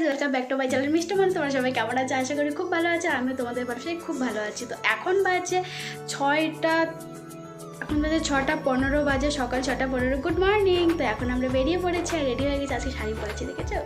Welcome back to my channel মিষ্টি মানুষ। তোমরা সবাই কেমন আছে? আশা করি খুব ভালো আছে। আমি তোমাদের পাশে খুব ভালো আছি। তো এখন বাজে 6:15 বাজে, সকাল 6:15। Good morning. তো এখন আমরা বেরিয়ে পড়েছি আর রেডি হয়ে গেছি। আজকে শাড়ি পরেছি, দেখেছো?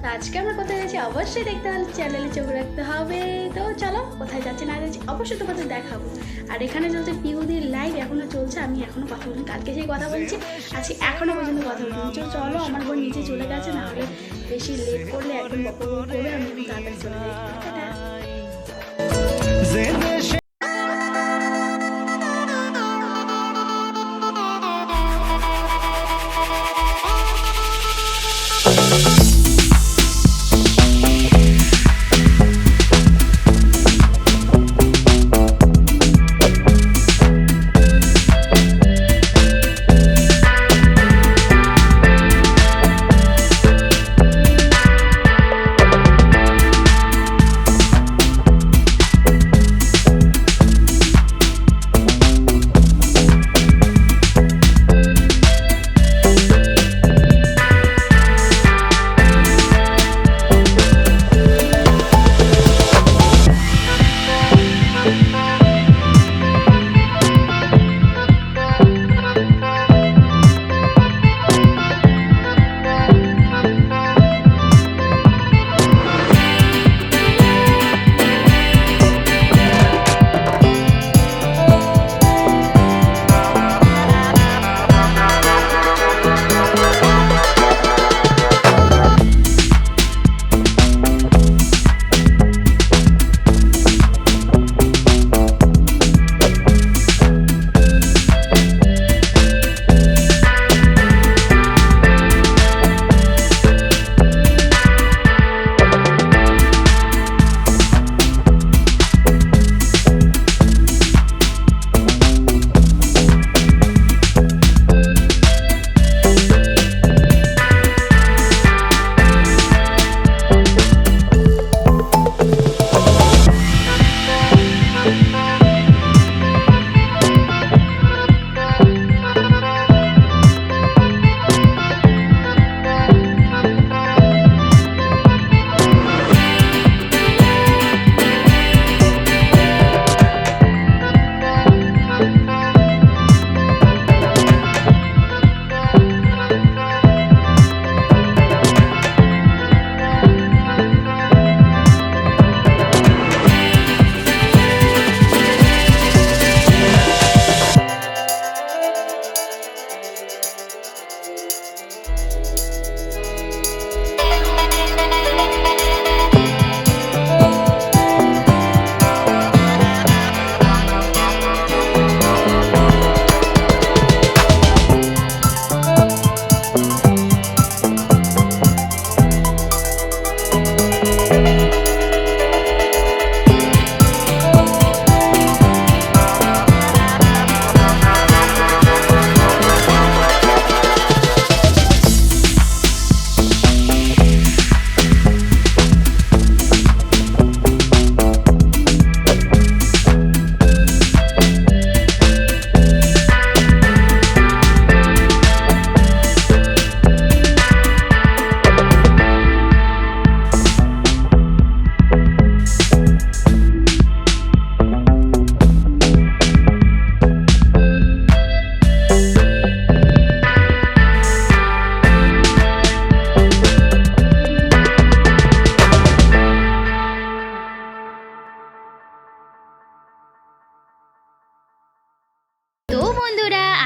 তো আজকে আমরা কোথায় যাচ্ছি অবশ্যই দেখতে হলে চ্যানেলে চোখ রাখতে হবে। তো চলো, কোথায় যাচ্ছি না যাচ্ছি অবশ্যই তোমাদের দেখাবো। আর এখানে চলছে পিউদির লাইভ, এখনও চলছে। আমি এখনও কথা বলিনি, কালকে সেই কথা বলছি, আজকে এখনও পর্যন্ত কথা বলিনি। চলো, আমার বোন নিচে চলে গেছে, না হলে বেশি লেট করলে একদম বকর করবে। আমি একটু তাড়াতাড়ি চলে যাই। টাটা।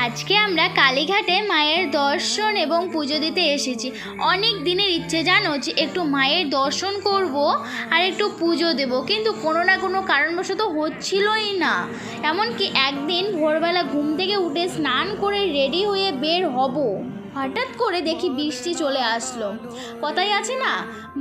আজকে আমরা কালীঘাটে মায়ের দর্শন এবং পুজো দিতে এসেছি। অনেক দিনের ইচ্ছে জানো যে একটু মায়ের দর্শন করব আর একটু পুজো দেব, কিন্তু কোনো না কোনো কারণবশত হচ্ছিলই না। এমনকি একদিন ভোরবেলা ঘুম থেকে উঠে স্নান করে রেডি হয়ে বের হব, হঠাৎ করে দেখি বৃষ্টি চলে আসলো। কথাই আছে না,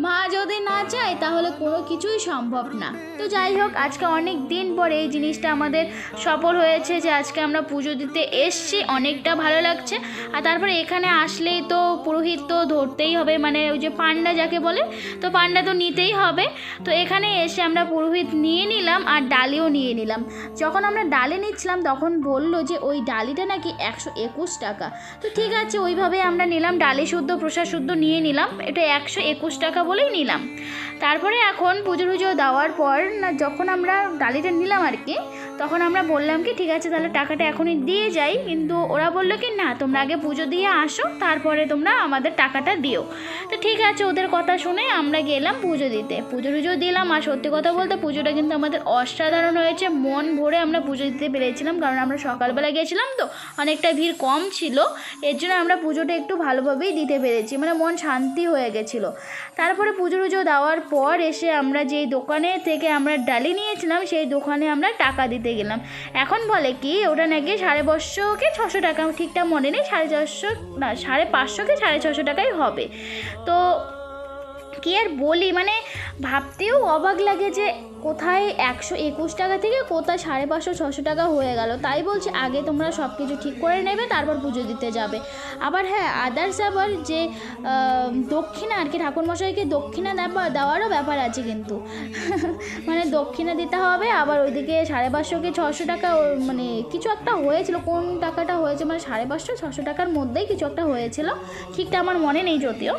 মা যদি না চায় তাহলে কোনো কিছুই সম্ভব না। তো যাই হোক, আজকে অনেক দিন পরে এই জিনিসটা আমাদের সফল হয়েছে যে আজকে আমরা পুজো দিতে এসছি। অনেকটা ভালো লাগছে। আর তারপরে এখানে আসলেই তো পুরোহিত তো ধরতেই হবে, মানে ওই যে পান্ডা যাকে বলে, তো পান্ডা তো নিতেই হবে। তো এখানে এসে আমরা পুরোহিত নিয়ে নিলাম আর ডালিও নিয়ে নিলাম। যখন আমরা ডালি নিচ্ছিলাম তখন বললো যে ওই ডালিটা নাকি 121 টাকা। তো ঠিক আছে, ওইভাবে এইভাবে আমরা নিলাম ডালি শুদ্ধ প্রসাদ শুদ্ধ নিয়ে নিলাম, এটা 121 টাকা বলেই নিলাম। তারপরে এখন পুজো টুজো দেওয়ার পর না যখন আমরা ডালিটা নিলাম আর কি, তখন আমরা বললাম কি ঠিক আছে তাহলে টাকাটা এখনই দিয়ে যাই, কিন্তু ওরা বললো কি না তোমরা আগে পুজো দিয়ে আসো তারপরে তোমরা আমাদের টাকাটা দিও। তো ঠিক আছে ওদের কথা শুনে আমরা গেলাম পুজো দিতে, পুজো টুজো দিলাম। আর সত্যি কথা বলতে পুজোটা কিন্তু আমাদের অসাধারণ হয়েছে, মন ভরে আমরা পুজো দিতে পেরেছিলাম, কারণ আমরা সকালবেলা গেছিলাম তো অনেকটা ভিড় কম ছিল, এর জন্য আমরা পুজোটা একটু ভালোভাবেই দিতে পেরেছি, মানে মন শান্তি হয়ে গেছিলো। তারপরে পুজো টুজো দেওয়ার পর এসে আমরা যেই দোকানে থেকে আমরা ডালি নিয়েছিলাম সেই দোকানে আমরা টাকা দিতে গেলাম। এখন বলে কি ওটা নাকি 550 কি 600 টাকা, ঠিকঠাক মনে নেই, 450 না 550 কি 650 টাকাই হবে। তো কি আর বলি, মানে ভাবতেও অবাক লাগে যে কোথায় 121 টাকা থেকে কোথায় 550-600 টাকা হয়ে গেল। তাই বলছি আগে তোমরা সব কিছু ঠিক করে নেবে তারপর পুজো দিতে যাবে। আবার হ্যাঁ আদার্স আবার যে দক্ষিণা আর কি, ঠাকুরমশাইকে দক্ষিণা দেওয়ারও ব্যাপার আছে কিন্তু মানে দক্ষিণা দিতে হবে, আবার ওইদিকে 550 কি 600 টাকা মানে কিছু একটা হয়েছিল, কোন টাকাটা হয়েছে মানে 550-600 টাকার মধ্যেই কিছু একটা হয়েছিল, ঠিকটা আমার মনে নেই যদিও।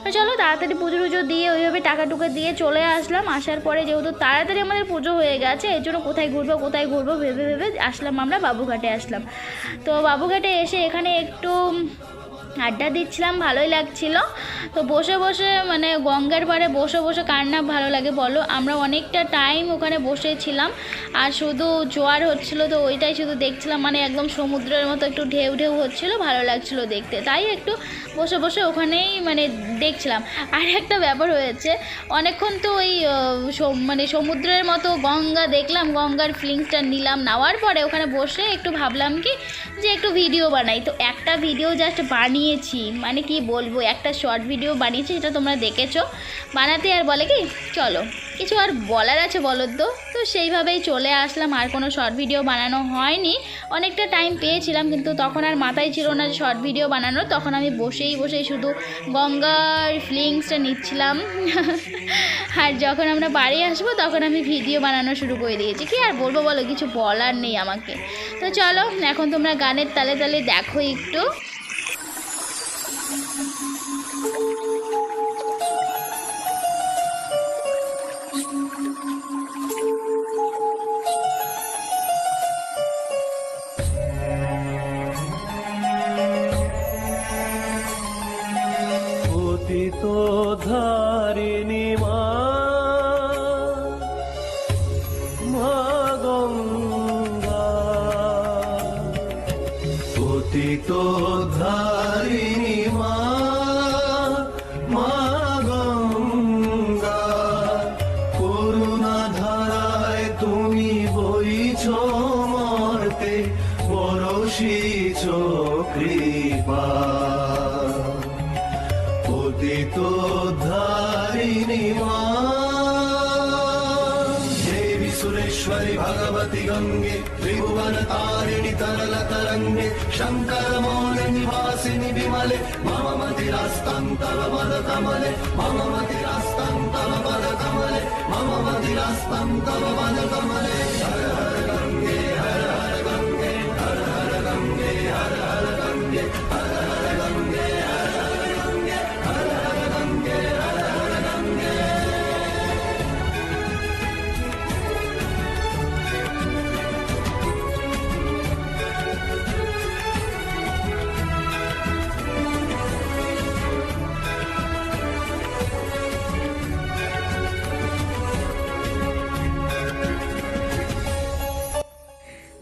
তো চলো তাড়াতাড়ি পুজো টুজো দিয়ে ওইভাবে টাকা টুকা দিয়ে চলে আসলাম। আসার পরে যেহেতু তাড়াতাড়ি আমাদের পুজো হয়ে গেছে এর জন্য কোথায় ঘুরবো ভেবে ভেবে আসলাম আমরা বাবুঘাটে আসলাম। তো বাবুঘাটে এসে এখানে একটু আড্ডা দিচ্ছিলাম, ভালোই লাগছিল। তো বসে বসে মানে গঙ্গার পাড়ে বসে বসে কার না ভালো লাগে বলো, আমরা অনেকটা টাইম ওখানে বসেছিলাম আর শুধু জোয়ার হচ্ছিল তো ওইটাই শুধু দেখছিলাম, মানে একদম সমুদ্রের মতো একটু ঢেউ ঢেউ হচ্ছিল, ভালো লাগছিল দেখতে, তাই একটু বসে বসে ওখানেই মানে দেখছিলাম। আর একটা ব্যাপার হয়েছে, অনেকক্ষণ তো ওই মানে সমুদ্রের মতো গঙ্গা দেখলাম, গঙ্গার ফিলিংসটা নিলাম, নেওয়ার পরে ওখানে বসে একটু ভাবলাম কি যে একটু ভিডিও বানাই। তো একটা ভিডিও জাস্ট বানিয়েছি, মানে কি বলবো একটা শর্ট ভিডিও বানিয়েছি, যেটা তোমরা দেখেছো বানাতে, আর বলে কি চলো কিছু আর বলার আছে বলো তো, তো সেইভাবেই চলে আসলাম। আর কোনো শর্ট ভিডিও বানানো হয়নি, অনেকটা টাইম পেয়েছিলাম কিন্তু তখন আর মাথায় ছিল না যে শর্ট ভিডিও বানানো, তখন আমি বসেই শুধু গঙ্গার ফিলিংসটা নিচ্ছিলাম আর যখন আমরা বাড়ি আসবো তখন আমি ভিডিও বানানো শুরু করে দিয়েছি, কি আর বলবো বলো, কিছু বলার নেই আমাকে। তো চলো এখন তোমরা গানের তালে তালে দেখো একটু। তো ধারিণী মা গঙ্গা, পতিত ধারিণী মা গঙ্গা, করুণা ধারায় তুমি বইছ মর্তে, বরসিছ কৃপা, পতিত ধারিণী মা। देवी सुरेश्वरी भगवती गंगे, त्रिभुवन तारिणी तरल तरंगे, शंकर मौल निवासिनी विमले, मम मतिरास्तं तव पद कमले, मम मतिरास्तं तव पद कमले, मम मतिरास्तं तव पद कमले। हर हर गंगे हर हर गंगे, हर हर गंगे हर हर गंगे, हर हर गंगे हर हर गंगे, हर हर गंगे हर हर गंगे।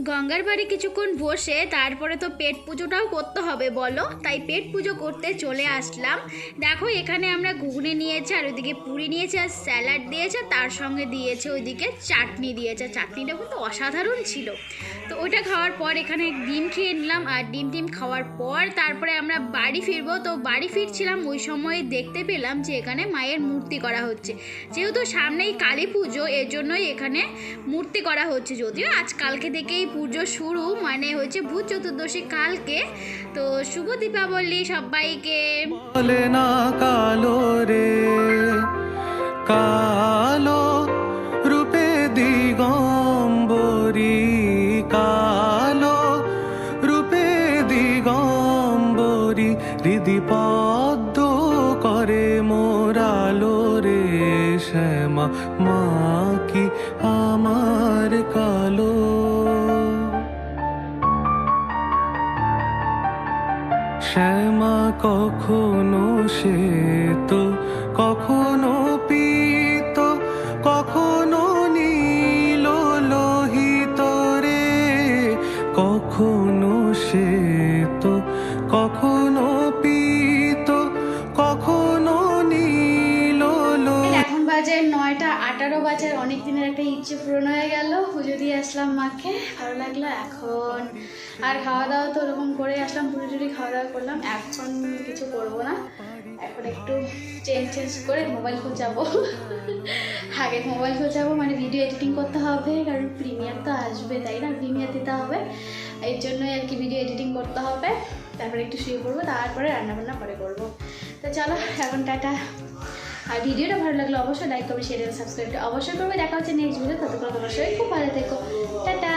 গঙ্গার বাড়ি কিছুক্ষণ বসে তারপরে তো পেট পুজোটাও করতে হবে বলো, তাই পেট পুজো করতে চলে আসলাম। দেখো এখানে আমরা ঘুগনি নিয়েছি, আর ওইদিকে পুরি নিয়েছে, আর স্যালাড দিয়েছে, তার সঙ্গে দিয়েছে ওইদিকে চাটনি দিয়েছে, চাটনিটা কিন্তু অসাধারণ ছিল। তো ওইটা খাওয়ার পর এখানে ডিম খেয়ে নিলাম, আর ডিম খাওয়ার পর তারপরে আমরা বাড়ি ফিরবো। তো বাড়ি ফিরছিলাম ওই সময় দেখতে পেলাম যে এখানে মায়ের মূর্তি করা হচ্ছে, যেহেতু সামনেই কালী পুজো এর জন্যই এখানে মূর্তি করা হচ্ছে। যদিও আজকালকে থেকেই পুজো শুরু, মানে হচ্ছে ভূত চতুর্দশী কালকে। তো শুভ দীপাবলি সবাইকে। বলে না কালো রে কালো রূপে দিগম্বরী, কালো রূপে দিগম্বরী হৃদি পদ্ম করে মোরালো রে শ্যামা মা কি আমার কালো। শ্যামা কখনো শ্বেত কখনো পীত কখনো নীল লোহিত রে, কখনো শ্বেত কখনো পীত কখনো নীল লোহিত। এখন বাজে 9:18 বাজে। অনেক দিনের একটা ইচ্ছে পূরণ হয়ে গেল, পুজো দিয়ে আসলাম মাকে, ভালো লাগলো। এখন আর খাওয়া দাওয়া তো ওরকম করে আসলাম, পুজো টুরি খাওয়া দাওয়া করলাম, এখন কিছু করবো না। এখন একটু চেঞ্জ করে মোবাইল খোঁজাবো। আগে মোবাইল খোঁজাবো, মানে ভিডিও এডিটিং করতে হবে, কারণ প্রিমিয়ার তো আসবে, তাই না? প্রিমিয়ার দিতে হবে, এই জন্যই আর কি ভিডিও এডিটিং করতে হবে। তারপরে একটু শুয়ে পড়বো, তারপরে রান্নাবান্না পরে করবো। তো চলো এখন টাটা। আর ভিডিওটা ভালো লাগলে অবশ্যই লাইক করবে, শেয়ার এবং সাবস্ক্রাইবটা অবশ্যই করবে। দেখা হচ্ছে নেক্সট ভিডিও, ততক্ষণ অবশ্যই খুব ভালো থেকো, টাটা।